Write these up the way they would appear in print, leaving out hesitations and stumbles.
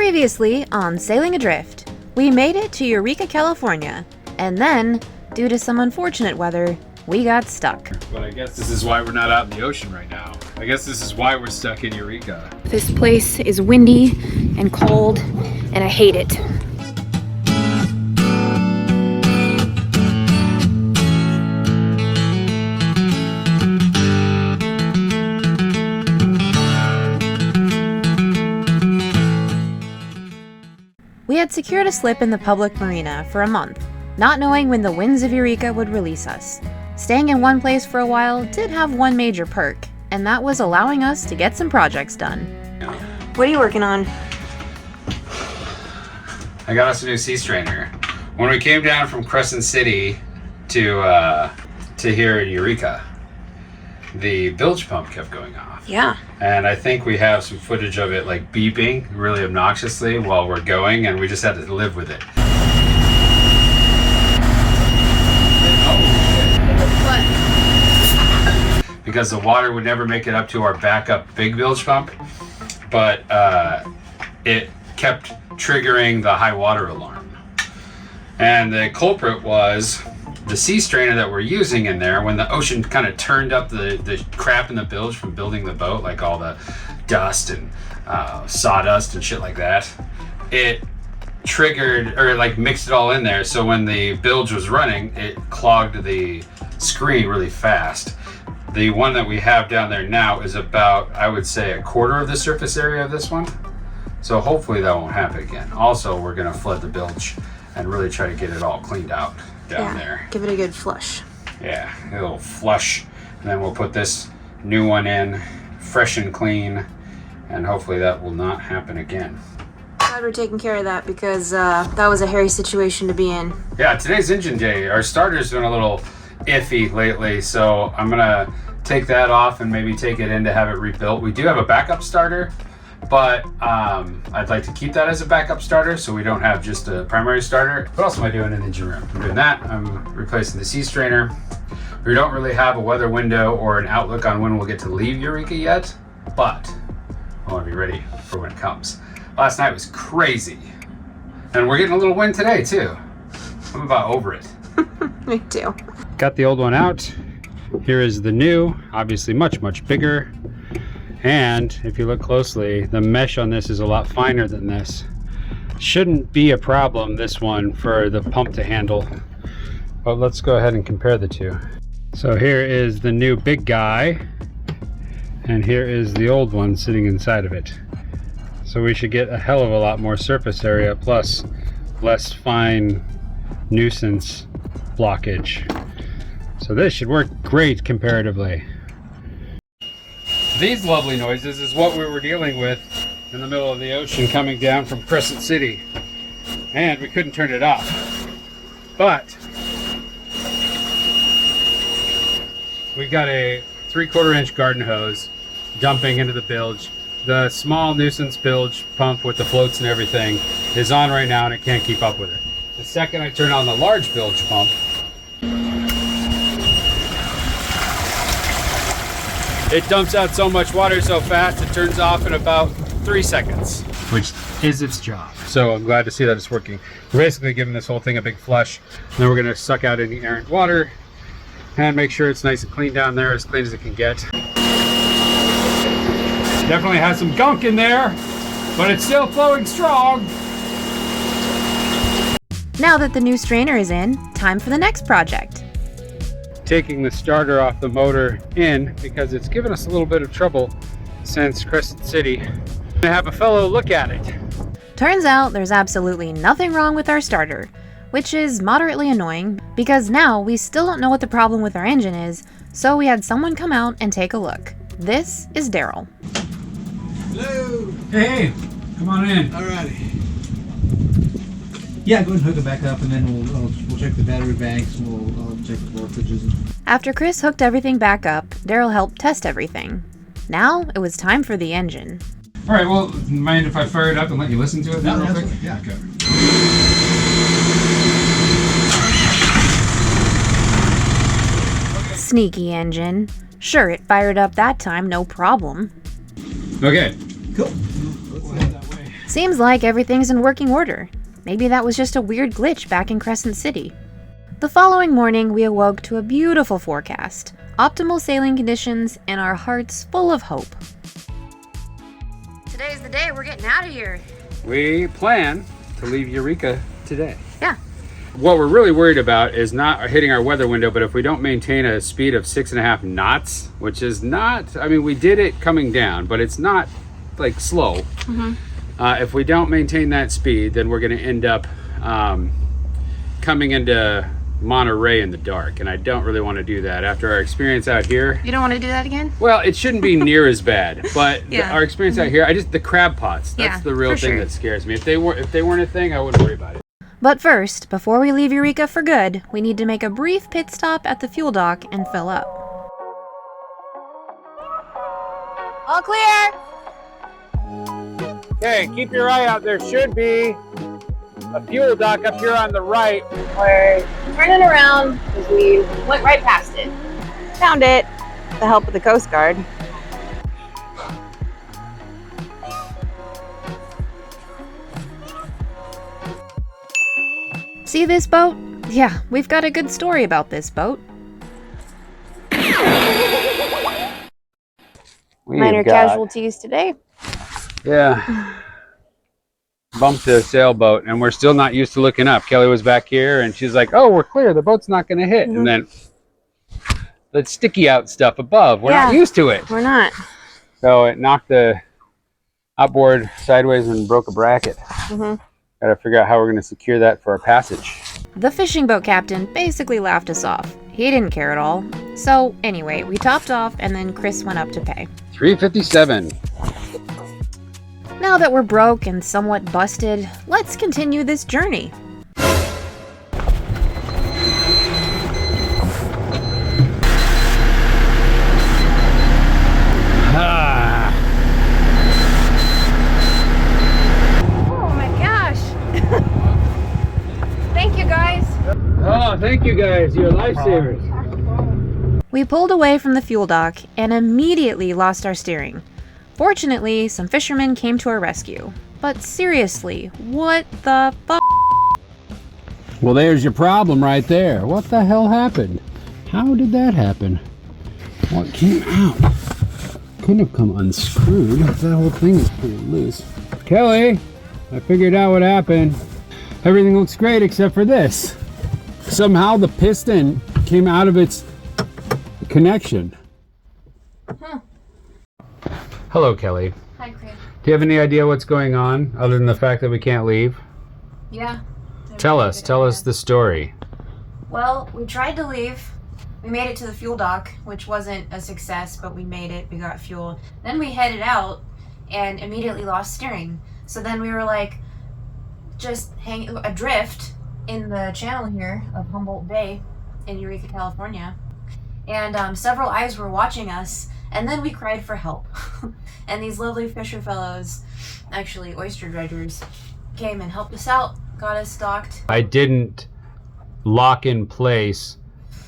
Previously on Sailing Adrift, we made it to Eureka, California, and then, due to some unfortunate weather, we got stuck. But I guess this is why we're not out in the ocean right now. I guess this is why we're stuck in Eureka. This place is windy and cold, and I hate it. We had secured a slip in the public marina for a month, not knowing when the winds of Eureka would release us. Staying in one place for a while did have one major perk, and that was allowing us to get some projects done. What are you working on? I got us a new sea strainer. When we came down from Crescent City to here in Eureka, the bilge pump kept going off. Yeah. And I think we have some footage of it like beeping really obnoxiously while we're going, and we just had to live with it. What? Because the water would never make it up to our backup big bilge pump, but it kept triggering the high water alarm. And the culprit was the sea strainer that we're using in there. When the ocean kind of turned up the crap in the bilge from building the boat, like all the dust and sawdust and shit like that, it triggered or like mixed it all in there. So when the bilge was running, it clogged the screen really fast. The one that we have down there now is about, I would say, a quarter of the surface area of this one. So hopefully that won't happen again. Also, we're gonna flood the bilge and really try to get it all cleaned out down there. Give it a good flush. Yeah, a little flush, and then we'll put this new one in, fresh and clean, and hopefully that will not happen again. Glad we're taking care of that because that was a hairy situation to be in. Yeah, today's engine day. Our starter's been a little iffy lately, so I'm gonna take that off and maybe take it in to have it rebuilt. We do have a backup starter, but I'd like to keep that as a backup starter so we don't have just a primary starter. What else am I doing in the engine room? I'm doing that. I'm replacing the sea strainer. We don't really have a weather window or an outlook on when we'll get to leave Eureka yet, but I want to be ready for when it comes. Last night was crazy, and we're getting a little wind today too. I'm about over it. Me too. Got the old one out. Here is the new, obviously much bigger. And if you look closely, the mesh on this is a lot finer than this. Shouldn't be a problem, this one, for the pump to handle. But let's go ahead and compare the two. So here is the new big guy, and here is the old one sitting inside of it. So we should get a hell of a lot more surface area, plus less fine nuisance blockage. So this should work great comparatively. These lovely noises is what we were dealing with in the middle of the ocean coming down from Crescent City. And we couldn't turn it off. But we got a 3/4 inch garden hose dumping into the bilge. The small nuisance bilge pump with the floats and everything is on right now and it can't keep up with it. The second I turn on the large bilge pump, it dumps out so much water so fast it turns off in about 3 seconds, which is its job. So I'm glad to see that it's working. We're basically giving this whole thing a big flush, and then we're gonna suck out any errant water and make sure it's nice and clean down there, as clean as it can get. Definitely has some gunk in there, but it's still flowing strong. Now that the new strainer is in, time for the next project. Taking the starter off the motor in because it's given us a little bit of trouble since Crescent City. I'm gonna have a fellow look at it. Turns out there's absolutely nothing wrong with our starter, which is moderately annoying because now we still don't know what the problem with our engine is, so we had someone come out and take a look. This is Daryl. Hello. Hey, come on in. Alrighty. Yeah, go ahead and hook it back up, and then we'll check the battery banks, and we'll check the voltages. After Chris hooked everything back up, Daryl helped test everything. Now it was time for the engine. All right, well, mind if I fire it up and let you listen to it now real quick? Yeah, okay. Sneaky engine. Sure, it fired up that time, no problem. Okay. Cool. Let's head that way. Seems like everything's in working order. Maybe that was just a weird glitch back in Crescent City. The following morning, we awoke to a beautiful forecast, optimal sailing conditions, and our hearts full of hope. Today's the day we're getting out of here. We plan to leave Eureka today. Yeah. What we're really worried about is not hitting our weather window, but if we don't maintain a speed of 6.5 knots, which is not, I mean, we did it coming down, but it's not like slow. If we don't maintain that speed, then we're going to end up coming into Monterey in the dark, and I don't really want to do that after our experience out here. You don't want to do that again? Well, it shouldn't be near as bad, but Yeah. our experience out here, the crab pots, that's Yeah, the real for thing sure. that scares me. If they weren't a thing, I wouldn't worry about it. But first, before we leave Eureka for good, we need to make a brief pit stop at the fuel dock and fill up. All clear! Okay, keep your eye out. There should be a fuel dock up here on the right. We're turning around because we went right past it. Found it with the help of the Coast Guard. See this boat? Yeah, we've got a good story about this boat. Minor casualties today. Yeah. Bumped the sailboat, and we're still not used to looking up. Kelly was back here, and she's like, "Oh, we're clear. The boat's not going to hit." And then the sticky out stuff above, we're not used to it. We're not. So it knocked the outboard sideways and broke a bracket. Got to figure out how we're going to secure that for our passage. The fishing boat captain basically laughed us off. He didn't care at all. So anyway, we topped off, and then Chris went up to pay. $357. Now that we're broke and somewhat busted, let's continue this journey. Oh my gosh! Thank you guys! Oh, thank you guys. You're lifesavers. We pulled away from the fuel dock and immediately lost our steering. Fortunately, some fishermen came to our rescue. But seriously, what the fuck? Well, there's your problem right there. What the hell happened? How did that happen? What came out? Couldn't have come unscrewed. That whole thing is pretty loose. Kelly, I figured out what happened. Everything looks great except for this. Somehow the piston came out of its connection. Hello, Kelly. Hi, Chris. Do you have any idea what's going on other than the fact that we can't leave? Yeah. Tell us the story. Well, we tried to leave. We made it to the fuel dock, which wasn't a success, but we made it. We got fuel. Then we headed out and immediately lost steering. So then we were like, just adrift in the channel here of Humboldt Bay in Eureka, California. And several eyes were watching us, and then we cried for help. And these lovely fisher fellows, actually oyster dredgers, came and helped us out, got us docked. I didn't lock in place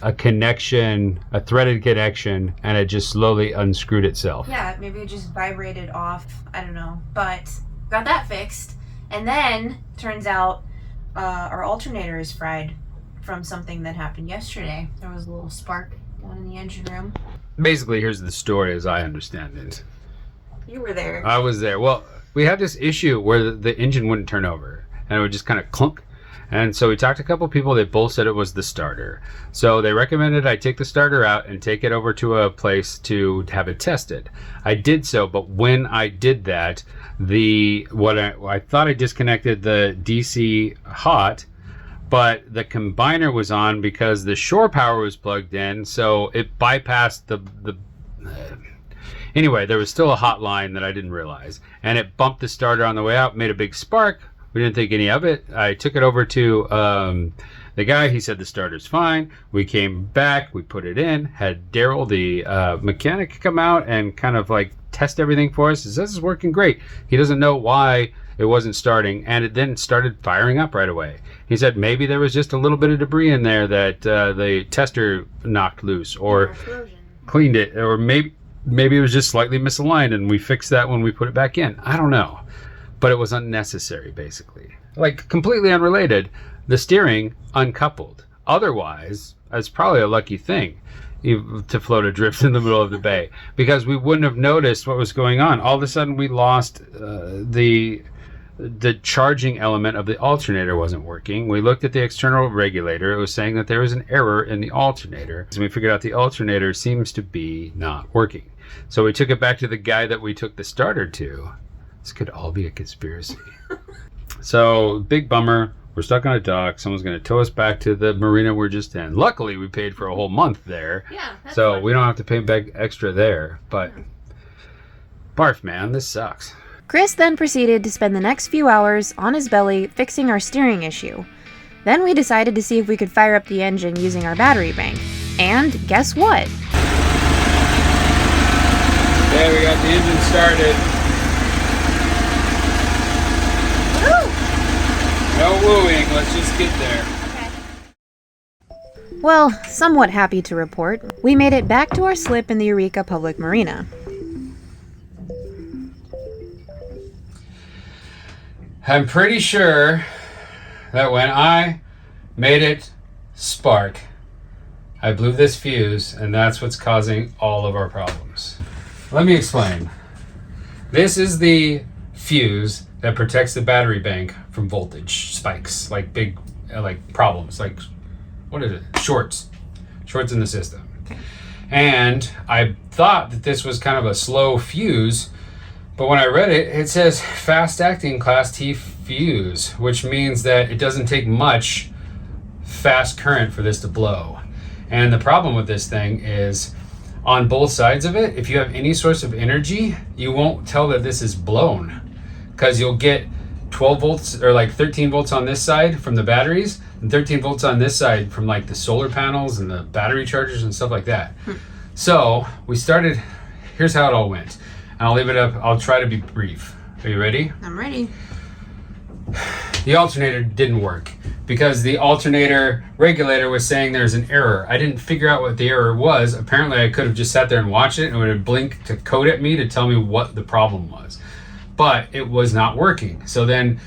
a connection, a threaded connection, and it just slowly unscrewed itself. Yeah, maybe it just vibrated off, I don't know. But got that fixed. And then, turns out, our alternator is fried from something that happened yesterday. There was a little spark down in the engine room. Basically, here's the story as I understand it. You were there. I was there. Well, we had this issue where the engine wouldn't turn over, and it would just kind of clunk. And so we talked to a couple people. They both said it was the starter. So they recommended I take the starter out and take it over to a place to have it tested. I did so, but when I did that, I thought I disconnected the DC hot, but the combiner was on because the shore power was plugged in, so it bypassed anyway, there was still a hot line that I didn't realize, and it bumped the starter on the way out, made a big spark. We didn't think any of it. I took it over to the guy. He said the starter's fine. We came back, we put it in, had Daryl, the mechanic, come out and kind of like test everything for us. He says it's working great. He doesn't know why it wasn't starting, and it then started firing up right away. He said maybe there was just a little bit of debris in there that the tester knocked loose or cleaned it, or maybe it was just slightly misaligned and we fixed that when we put it back in. I don't know. but it was unnecessary, basically. Like, completely unrelated, the steering uncoupled. Otherwise, that's probably a lucky thing to float adrift in the middle of the bay, because we wouldn't have noticed what was going on. All of a sudden, we lost the charging element of the alternator wasn't working. We looked at the external regulator. It was saying that there was an error in the alternator. So we figured out the alternator seems to be not working. So we took it back to the guy that we took the starter to. This could all be a conspiracy. So, big bummer. We're stuck on a dock. Someone's going to tow us back to the marina we're just in. Luckily, we paid for a whole month there. Yeah, that's so fun. we don't have to pay back extra there. But, barf, man, this sucks. Chris then proceeded to spend the next few hours on his belly fixing our steering issue. Then we decided to see if we could fire up the engine using our battery bank. And guess what? Okay, we got the engine started. No wooing, let's just get there. Well, somewhat happy to report, we made it back to our slip in the Eureka Public Marina. I'm pretty sure that when I made it spark, I blew this fuse, and that's what's causing all of our problems. Let me explain. This is the fuse that protects the battery bank from voltage spikes, like big problems, like, what is it? Shorts in the system. And I thought that this was kind of a slow fuse, but when I read it, it says fast acting class T fuse, which means that it doesn't take much fast current for this to blow. And the problem with this thing is, on both sides of it, if you have any source of energy, you won't tell that this is blown, because you'll get 12 volts or like 13 volts on this side from the batteries and 13 volts on this side from like the solar panels and the battery chargers and stuff like that. So we started, here's how it all went. And I'll leave it up, I'll try to be brief. Are you ready? I'm ready. The alternator didn't work because the alternator regulator was saying there's an error. I didn't figure out what the error was. Apparently I could have just sat there and watched it and it would have blinked to code at me to tell me what the problem was. But it was not working. So then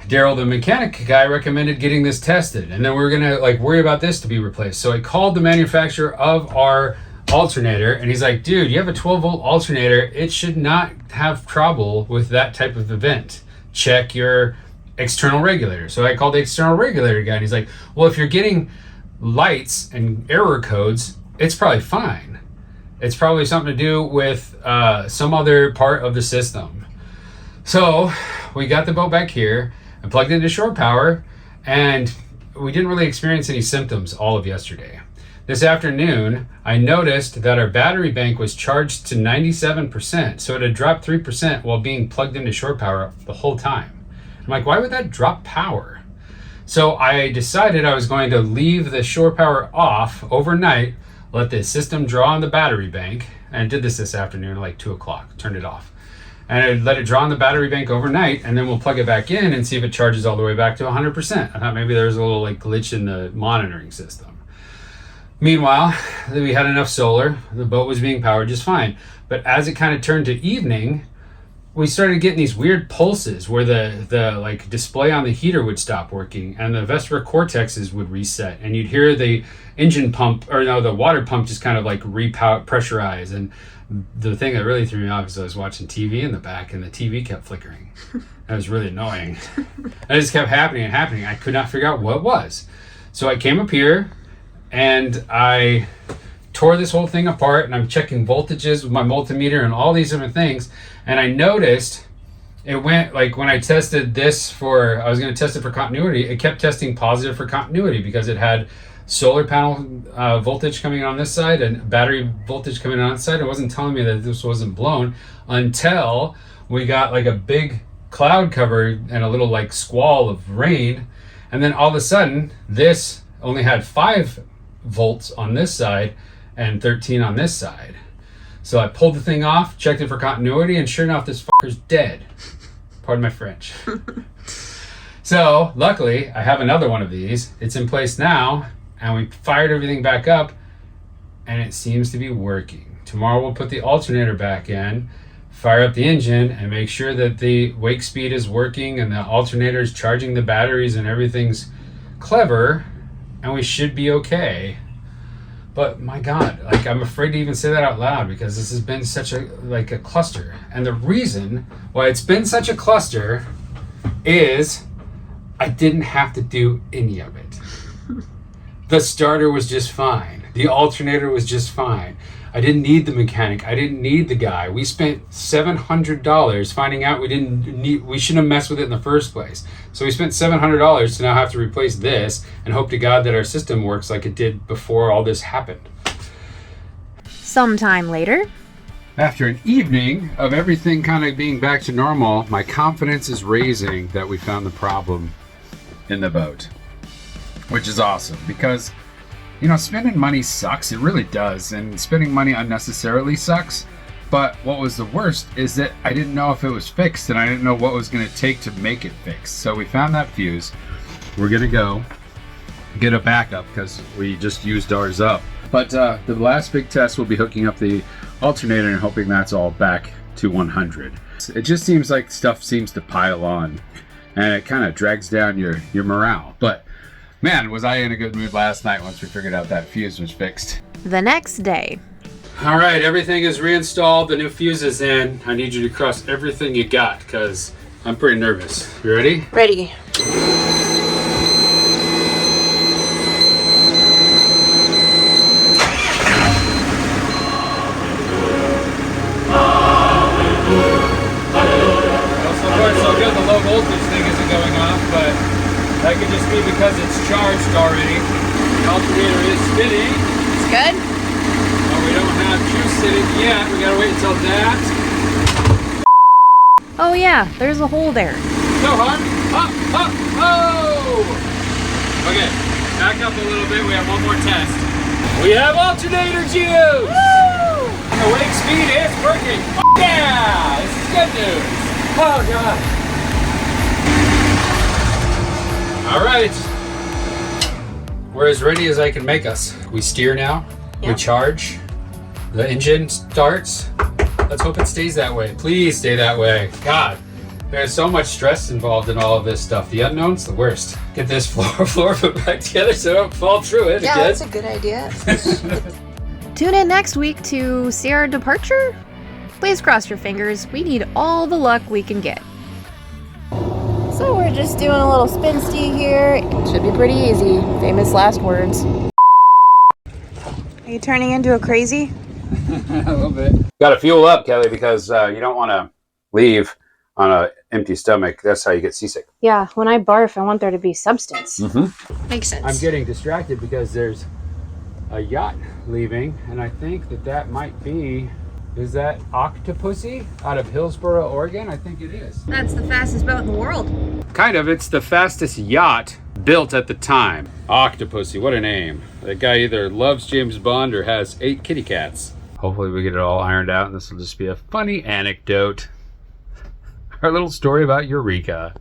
Daryl, the mechanic guy, recommended getting this tested. And then we're gonna like worry about this to be replaced. So I called the manufacturer of our alternator and he's like, dude, you have a 12 volt alternator. It should not have trouble with that type of event. Check your external regulator. So I called the external regulator guy and he's like, well, if you're getting lights and error codes, it's probably fine. It's probably something to do with some other part of the system. So we got the boat back here and plugged into shore power, and we didn't really experience any symptoms all of yesterday. This afternoon, I noticed that our battery bank was charged to 97%, so it had dropped 3% while being plugged into shore power the whole time. I'm like, why would that drop power? So I decided I was going to leave the shore power off overnight, let the system draw on the battery bank, and I did this afternoon at like 2 o'clock, turned it off. And I let it draw on the battery bank overnight, and then we'll plug it back in and see if it charges all the way back to 100%. I thought maybe there was a little like glitch in the monitoring system. Meanwhile, we had enough solar, the boat was being powered just fine. But as it kind of turned to evening, we started getting these weird pulses where the like display on the heater would stop working and the Vesper cortexes would reset, and you'd hear the engine pump, or no, the water pump just kind of like pressurize. And the thing that really threw me off is I was watching TV in the back and the TV kept flickering. That was really annoying. And it just kept happening and happening. I could not figure out what it was. So I came up here and I tore this whole thing apart, and I'm checking voltages with my multimeter and all these different things. And I noticed it went, like when I tested this for, I was going to test it for continuity, it kept testing positive for continuity because it had solar panel voltage coming on this side and battery voltage coming on that side. It wasn't telling me that this wasn't blown until we got like a big cloud cover and a little like squall of rain. And then all of a sudden, this only had 5 volts on this side and 13 on this side. So I pulled the thing off, checked it for continuity, and sure enough, this fucker's dead. Pardon my French. So luckily, I have another one of these. It's in place now, and we fired everything back up, and it seems to be working. Tomorrow we'll put the alternator back in, fire up the engine and make sure that the wake speed is working and the alternator is charging the batteries and everything's clever, and we should be okay. But my God, like, I'm afraid to even say that out loud because this has been such a cluster. And the reason why it's been such a cluster is I didn't have to do any of it. The starter was just fine. The alternator was just fine. I didn't need the mechanic. I didn't need the guy. We spent $700 finding out we shouldn't have messed with it in the first place. So we spent $700 to now have to replace this and hope to God that our system works like it did before all this happened. Sometime later, After an evening of everything kind of being back to normal, my confidence is raising that we found the problem in the boat, which is awesome because, you know, spending money sucks. It really does. And spending money unnecessarily sucks. But what was the worst is that I didn't know if it was fixed and I didn't know what it was going to take to make it fixed. So we found that fuse. We're going to go get a backup because we just used ours up. But the last big test will be hooking up the alternator and hoping that's all back to 100. It just seems like stuff seems to pile on and it kind of drags down your morale. But man, was I in a good mood last night once we figured out that fuse was fixed. the next day, All right, everything is reinstalled. The new fuse is in. I need you to cross everything you got because I'm pretty nervous. You ready? ready. Well, so far so good. The low voltage thing isn't going off, but that could just be because it's charged already. The alternator is spinning. It's good? But we don't have juice in it yet. We gotta wait until that. Oh yeah, there's a hole there. Go hard. Up, up, oh! Okay, back up a little bit. We have one more test. We have alternator juice! Woo! The wake speed is working. Yeah! This is good news. Oh, God. All right. We're as ready as I can make us. We steer now. Yeah. We charge. The engine starts. Let's hope it stays that way. Please stay that way. God, there's so much stress involved in all of this stuff. The unknown's the worst. Get this floor put back together so I don't fall through it Yeah, again. that's a good idea. Tune in next week to see our departure. Please cross your fingers. We need all the luck we can get. So we're just doing a little spin stee here. Should be pretty easy. Famous last words. Are you turning into a crazy? A little bit. Got to fuel up, Kelly, because you don't want to leave on an empty stomach. That's how you get seasick. Yeah, when I barf, I want there to be substance. Makes sense. I'm getting distracted because there's a yacht leaving, and I think that might be, is that Octopussy out of Hillsboro, Oregon? I think it is. That's the fastest boat in the world. Kind of. It's the fastest yacht built at the time. Octopussy, what a name. That guy either loves James Bond or has 8 kitty cats. Hopefully we get it all ironed out and this will just be a funny anecdote. Our little story about Eureka.